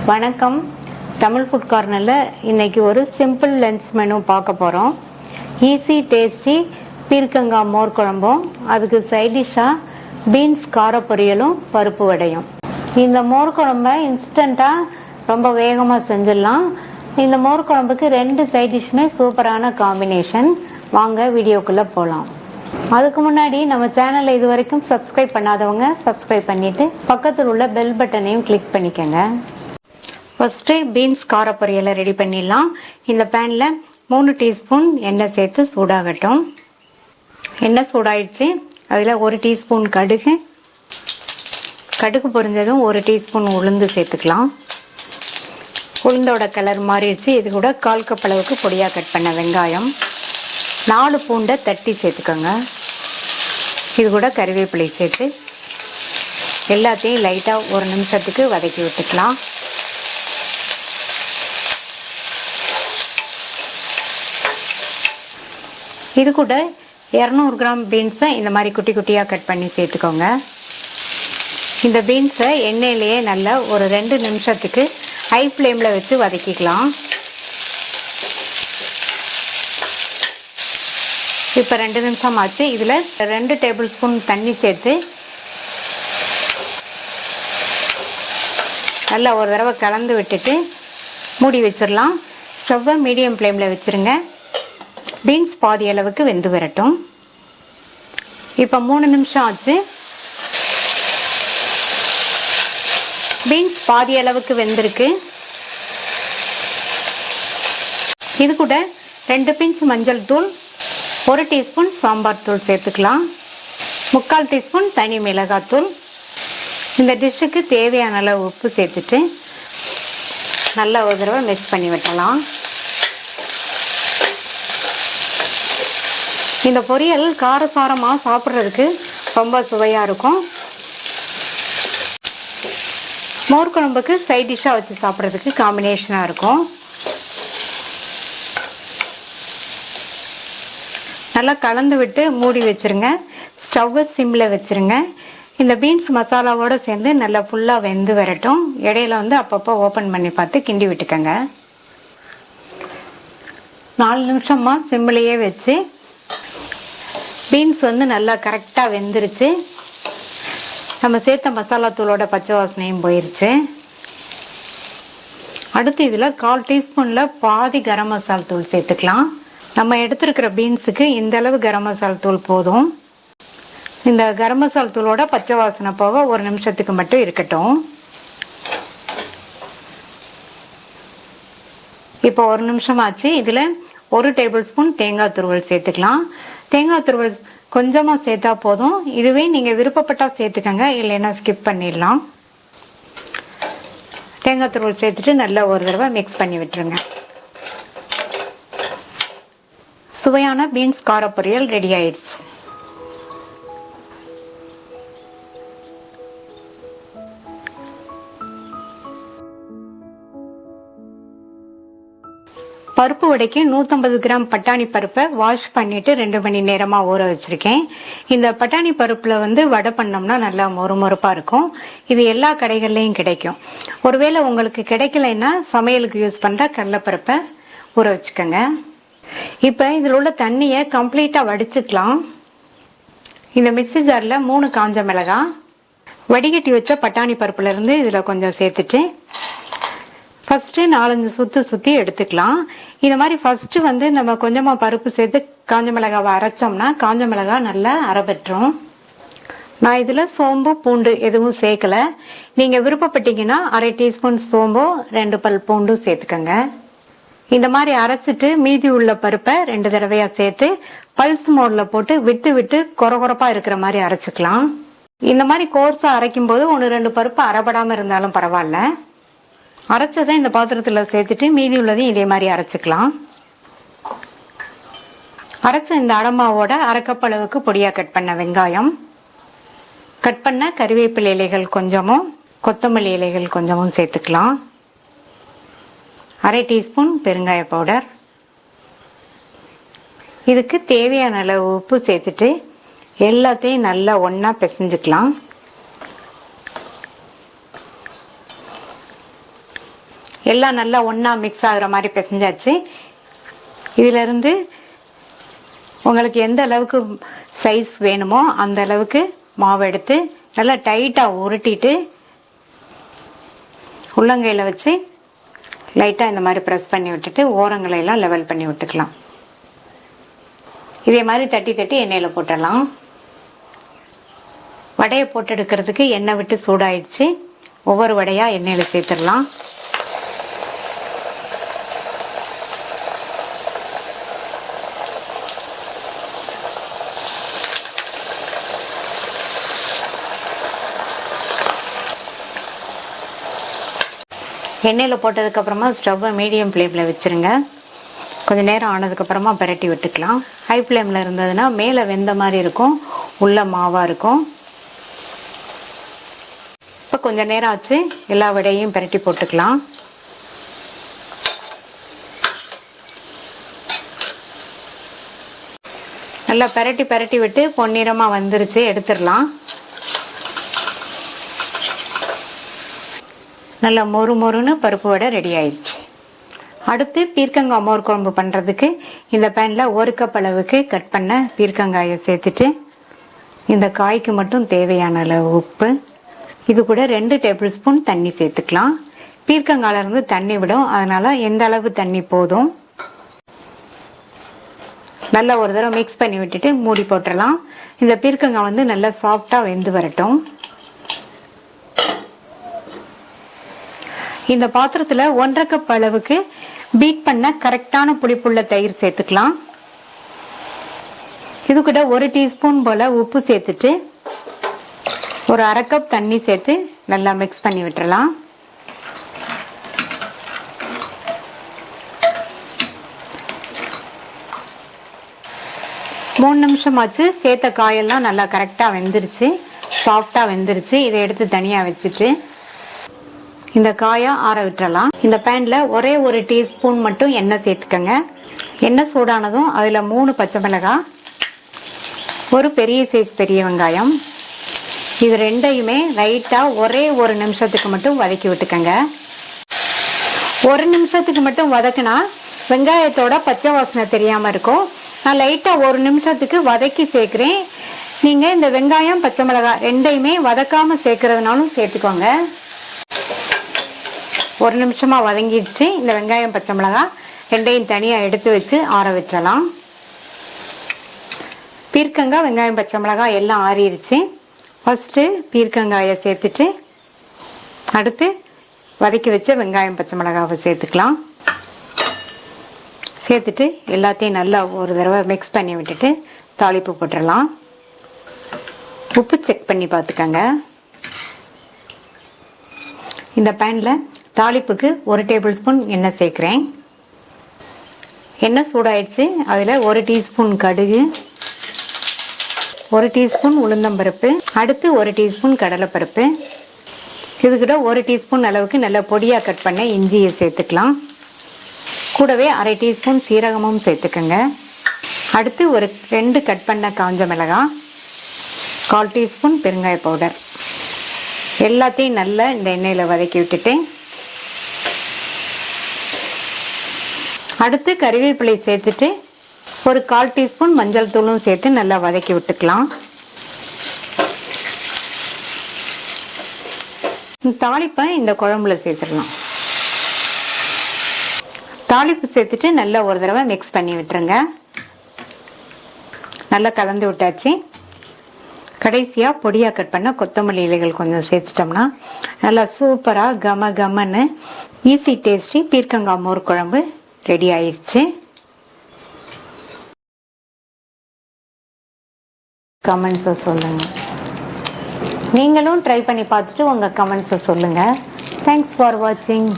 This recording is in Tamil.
வணக்கம். தமிழ் ஃபுட் கார்னரில் இன்றைக்கி ஒரு சிம்பிள் லஞ்ச் மெனு பார்க்க போகிறோம். ஈஸி டேஸ்டி பீர்க்கங்காய் மோர் குழம்பும், அதுக்கு சைடிஷ்ஷாக பீன்ஸ் கார பொரியலும் பருப்பு வடையும். இந்த மோர் குழம்பை இன்ஸ்டண்ட்டாக ரொம்ப வேகமாக செஞ்சிடலாம். இந்த மோர் குழம்புக்கு 2 சைடிஷ்மே சூப்பரான காம்பினேஷன். வாங்க வீடியோக்குள்ளே போகலாம். அதுக்கு முன்னாடி நம்ம சேனலை இது வரைக்கும் சப்ஸ்கிரைப் பண்ணாதவங்க சப்ஸ்கிரைப் பண்ணிவிட்டு பக்கத்தில் உள்ள பெல் பட்டனையும் கிளிக் பண்ணிக்கோங்க. ஃபஸ்ட்டு பீன்ஸ் கார பொரியலை ரெடி பண்ணிடலாம். இந்த பேனில் 3 டீஸ்பூன் எண்ணெய் சேர்த்து சூடாகட்டும். எண்ணெய் சூடாயிடுச்சு. அதில் 1 டீஸ்பூன் கடுகு பொரிஞ்சதும் 1 டீஸ்பூன் உளுந்து சேர்த்துக்கலாம். உளுந்தோட கலர் மாறிடுச்சு. இது கூட 1/4 கப் அளவுக்கு பொடியாக கட் பண்ண வெங்காயம், 4 பூண்டை தட்டி சேர்த்துக்கோங்க. இது கூட கறிவேப்பிலை சேர்த்து எல்லாத்தையும் லைட்டாக 1 நிமிஷத்துக்கு வதக்கி விட்டுக்கலாம். இது கூட 200 கிராம் பீன்ஸை இந்த மாதிரி குட்டி குட்டியாக கட் பண்ணி சேர்த்துக்கோங்க. இந்த பீன்ஸை எண்ணெயிலேயே நல்லா ஒரு 2 நிமிஷத்துக்கு ஹை ஃப்ளேமில் வச்சு வதக்கிக்கலாம். இப்போ 2 நிமிஷம் ஆச்சு. இதில் 2 டேபிள் ஸ்பூன் தண்ணி சேர்த்து நல்லா ஒரு தடவை கலந்து விட்டுட்டு மூடி வச்சிடலாம். ஸ்டவ்வை மீடியம் ஃப்ளேமில் வச்சுருங்க. பீன்ஸ் பாதி அளவுக்கு வெந்து வரட்டும். இப்போ 3 நிமிஷம் ஆச்சு. பீன்ஸ் பாதி அளவுக்கு வெந்திருக்கு. இது கூட 2 பிஞ்ச் மஞ்சள் தூள், 1 டீஸ்பூன் சாம்பார் தூள் சேர்த்துக்கலாம். 3/4 டீஸ்பூன் தனி மிளகாத்தூள். இந்த டிஷ்ஷுக்கு தேவையான அளவு உப்பு சேர்த்துட்டு நல்லா ஒரு தடவை மிக்ஸ் பண்ணி விட்டலாம். இந்த பொரியல் காரசாரமாக சாப்பிட்றதுக்கு ரொம்ப சுவையாக இருக்கும். மோர் குழம்புக்கு சைட் டிஷ்ஷாக வச்சு சாப்பிட்றதுக்கு காம்பினேஷனாக இருக்கும். நல்லா கலந்து விட்டு மூடி வச்சுருங்க. ஸ்டவ்வை சிம்மில் வச்சுருங்க. இந்த பீன்ஸ் மசாலாவோடு சேர்ந்து நல்லா ஃபுல்லாக வெந்து வரட்டும். இடையில அப்பப்போ ஓப்பன் பண்ணி பார்த்து கிண்டி விட்டுக்கோங்க. 4 நிமிஷமாக சிம்மிலேயே வச்சு பீன்ஸ் நல்லா கரெக்டாக வெந்துருச்சு. நம்ம சேர்த்த மசாலா தூளோட பச்சை வாசனையும் போயிருச்சு. அடுத்து இதில் 1/4 டீஸ்பூனில் பாதி கரம் மசால் தூள் சேர்த்துக்கலாம். நம்ம எடுத்துருக்கிற பீன்ஸுக்கு இந்த அளவு கரம் மசால் தூள் போதும். இந்த கரம் மசால் தூளோட பச்சை வாசனை போக 1 நிமிஷத்துக்கு மட்டும் இருக்கட்டும். இப்போ 1 நிமிஷம் ஆச்சு. இதில் 1 டேபிள் ஸ்பூன் தேங்காய் துருவல் சேர்த்துக்கலாம். தேங்காய் துருவல் கொஞ்சமாக சேர்த்தா போதும். இதுவே நீங்கள் விருப்பப்பட்டால் சேர்த்துக்கங்க, இல்லைன்னா ஸ்கிப் பண்ணிடலாம். தேங்காய் துருவல் சேர்த்துட்டு நல்லா ஒரு தடவை மிக்ஸ் பண்ணி விட்டுருங்க. சுவையான பீன்ஸ் கார பொரியல் ரெடி ஆயிடுச்சு. பருப்பு வடைக்கு 150 கிராம் பட்டாணி பருப்பை வாஷ் பண்ணிட்டு 2 மணி நேரமாக ஊற வச்சிருக்கேன். இந்த பட்டாணி பருப்பில் வடை பண்ணோம்னா நல்லா மொறுமொறுப்பாக இருக்கும். இது எல்லா கடைகள்லையும் கிடைக்கும். ஒருவேளை உங்களுக்கு கிடைக்கலைன்னா சமையலுக்கு யூஸ் பண்ணுற கடலைப்பருப்பை ஊற வச்சுக்கோங்க. இப்போ இதில் உள்ள தண்ணியை கம்ப்ளீட்டாக வடிச்சுக்கலாம். இந்த மிக்ஸி ஜாரில் 3 காஞ்ச மிளகாய், வடிகட்டி வச்ச பட்டாணி பருப்புலேருந்து இதில் கொஞ்சம் சேர்த்துட்டு ஃபஸ்ட்டு 4-5 சுற்றி எடுத்துக்கலாம். இந்த மாதிரி ஃபஸ்ட்டு நம்ம கொஞ்சமாக பருப்பு சேர்த்து காஞ்ச மிளகாவை அரைச்சோம்னா காஞ்ச மிளகாய் நல்லா அரைபெற்றோம். நான் இதில் சோம்பு பூண்டு எதுவும் சேர்க்கலை. நீங்கள் விருப்பப்பட்டீங்கன்னா 1/2 டீஸ்பூன் சோம்போ 2 பல் பூண்டும் சேர்த்துக்கோங்க. இந்த மாதிரி அரைச்சிட்டு மீதி உள்ள பருப்பை 2 தடவையாக சேர்த்து பல்ஸ் மோடில் போட்டு விட்டு விட்டு கொரகொரப்பாக இருக்கிற மாதிரி அரைச்சிக்கலாம். இந்த மாதிரி கோர்ஸாக அரைக்கும் போது 1-2 பருப்பு அரைப்படாமல் இருந்தாலும் பரவாயில்ல. அரைச்சதை இந்த பாத்திரத்தில் சேர்த்துட்டு மீதி உள்ளதையும் இதே மாதிரி அரைச்சிக்கலாம். அரைச்ச இந்த அடமாவோட 1/2 கப் அளவுக்கு பொடியாக கட் பண்ண வெங்காயம், கட் பண்ண கறிவேப்பிலை இலைகள் கொஞ்சமும் கொத்தமல்லி இலைகள் கொஞ்சமும் சேர்த்துக்கலாம். 1/2 டீஸ்பூன் பெருங்காய பவுடர். இதுக்கு தேவையான அளவு உப்பு சேர்த்துட்டு எல்லாத்தையும் நல்லா ஒன்றா பிசைஞ்சுக்கலாம். எல்லாம் நல்லா ஒன்றா மிக்ஸ் ஆகுற மாதிரி பிசைஞ்சாச்சு. இதிலிருந்து உங்களுக்கு எந்த அளவுக்கு சைஸ் வேணுமோ அந்த அளவுக்கு மாவு எடுத்து நல்லா டைட்டாக உருட்டிட்டு உள்ளங்கையில் வச்சு லைட்டாக இந்த மாதிரி ப்ரெஸ் பண்ணி விட்டுட்டு ஓரங்களையெல்லாம் லெவல் பண்ணி விட்டுக்கலாம். இதே மாதிரி தட்டி தட்டி எண்ணெயில் போட்டுடலாம். வடையை போட்டு எடுக்கிறதுக்கு எண்ணெய் விட்டு சூடாயிடுச்சு. ஒவ்வொரு வடையாக எண்ணெயில் சேர்த்துடலாம். எண்ணெயில் போட்டதுக்கப்புறமா ஸ்டவ்வை மீடியம் ஃப்ளேமில் வச்சுருங்க. கொஞ்சம் நேரம் ஆனதுக்கப்புறமா பரட்டி விட்டுக்கலாம். ஹை ஃப்ளேமில் இருந்ததுன்னா மேலே வெந்த மாதிரி இருக்கும், உள்ள மாவாக இருக்கும். இப்போ கொஞ்சம் நேரம் ஆச்சு, எல்லா வடையும் பரட்டி போட்டுக்கலாம். நல்லா பரட்டி பரட்டி விட்டு பொன்னிறமாக வந்துருச்சு, எடுத்துடலாம். நல்லா மொறு மொறுன்னு பருப்பு வடை ரெடி ஆயிடுச்சு. அடுத்து பீர்க்கங்காய் மோர் குழம்பு பண்ணுறதுக்கு இந்த பேனில் 1 கப் அளவுக்கு கட் பண்ண பீர்க்கங்காயை சேர்த்துட்டு இந்த காய்க்கு மட்டும் தேவையான அளவு உப்பு, இது கூட 2 டேபிள் ஸ்பூன் தண்ணி சேர்த்துக்கலாம். பீர்க்கங்காயிலிருந்து தண்ணி விடும், அதனால எந்த அளவு தண்ணி போதும். நல்லா ஒரு தடவை மிக்ஸ் பண்ணி விட்டுட்டு மூடி போட்டுடலாம். இந்த பீர்க்கங்காய் வந்து நல்லா சாஃப்டாக வெந்து வரட்டும். இந்த பாத்திரத்துல 1/2 கப் அளவுக்கு பீட் பண்ண கரெக்டான புளிப்புள்ள தயிர் சேர்த்துக்கலாம். இது கூட 1 டீஸ்பூன் போல உப்பு சேர்த்துட்டு ஒரு 1/2 கப் தண்ணி சேர்த்து நல்லா மிக்ஸ் பண்ணி விட்டுறலாம். மூணு நிமிஷம் ஆச்சு. சேர்த்த காயெல்லாம் நல்லா கரெக்டா வெந்துருச்சு, சாஃப்டா வெந்துருச்சு. இதை எடுத்து தனியா வச்சுட்டு இந்த காயை ஆற விட்டுறலாம். இந்த பேன்ல ஒரே 1 டீஸ்பூன் மட்டும் எண்ணெய் சேர்த்துக்கங்க. எண்ணெய் சூடானதும் அதுல 3 பச்சை மிளகாய், ஒரு பெரிய சைஸ் பெரிய வெங்காயம், இது ரெண்டையுமே லைட்டா ஒரே 1 நிமிஷத்துக்கு மட்டும் வதக்கி விட்டுக்கங்க. 1 நிமிஷத்துக்கு மட்டும் வதக்குனா வெங்காயத்தோட பச்சை வாசனை தெரியாம இருக்கும். நான் லைட்டா 1 நிமிஷத்துக்கு வதக்கி சேர்க்கிறேன். நீங்க இந்த வெங்காயம் பச்சை மிளகாய் ரெண்டையுமே வதக்காம சேர்க்கறதுனாலும் சேர்த்துக்கோங்க. 1 நிமிஷமா வதங்கிடுச்சு. இந்த வெங்காயம் பச்சை மிளகாய் ரெண்டையும் தனியா எடுத்து வச்சு ஆற விட்டுறலாம். பீர்க்கங்காய் வெங்காயம் பச்சை மிளகாய் எல்லாம் ஆறிடுச்சு. ஃபர்ஸ்ட் பீர்க்கங்காயை சேர்த்துட்டு அடுத்து வதக்கி வச்ச வெங்காயம் பச்சை மிளகாவை சேர்த்துக்கலாம். சேர்த்துட்டு எல்லாத்தையும் நல்லா ஒரு தடவை மிக்ஸ் பண்ணி விட்டுட்டு தாளிப்பு போட்டுடலாம். உப்பு செக் பண்ணி பார்த்துக்கங்க. இந்த பேன்ல தாளிப்புக்கு 1 டேபிள் ஸ்பூன் எண்ணெய் சேர்க்கிறேன். எண்ணெய் சூடாயிடுச்சு. அதில் 1 டீஸ்பூன் கடுகு, 1 டீஸ்பூன் உளுந்தம்பருப்பு, அடுத்து 1 டீஸ்பூன் கடலைப்பருப்பு, இது கூட 1 டீஸ்பூன் அளவுக்கு நல்லா பொடியாக கட் பண்ண இஞ்சியை சேர்த்துக்கலாம். கூடவே 1/2 டீஸ்பூன் சீரகமும் சேர்த்துக்கங்க. அடுத்து ஒரு 2 கட் பண்ண காஞ்ச மிளகாய், 1/4 டீஸ்பூன் பெருங்காய பவுடர், எல்லாத்தையும் நல்லா இந்த எண்ணெயில் வதக்கி விட்டுட்டு அடுத்து கறிவேப்பிலை சேர்த்துட்டு ஒரு 1/4 டீஸ்பூன் மஞ்சள் தூளும் சேர்த்து நல்லா வதக்கி விட்டுக்கலாம். தாளிப்பை இந்த குழம்புல சேர்த்துடலாம். தாளிப்பு சேர்த்துட்டு நல்லா ஒரு தடவை மிக்ஸ் பண்ணி விட்டுருங்க. நல்லா கலந்து விட்டாச்சு. கடைசியா பொடியா கட் பண்ண கொத்தமல்லி இலைகள் கொஞ்சம் சேர்த்துட்டோம்னா நல்லா சூப்பரா கம கமன்னு ஈஸி டேஸ்டி பீர்க்கங்காய் மோர் குழம்பு ரெடி ஆயிடுச்சு. கமெண்ட்ஸை சொல்லுங்க. நீங்களும் ட்ரை பண்ணி பார்த்துட்டு உங்க கமெண்ட்ஸை சொல்லுங்க. தேங்க்ஸ் ஃபார் வாட்சிங்.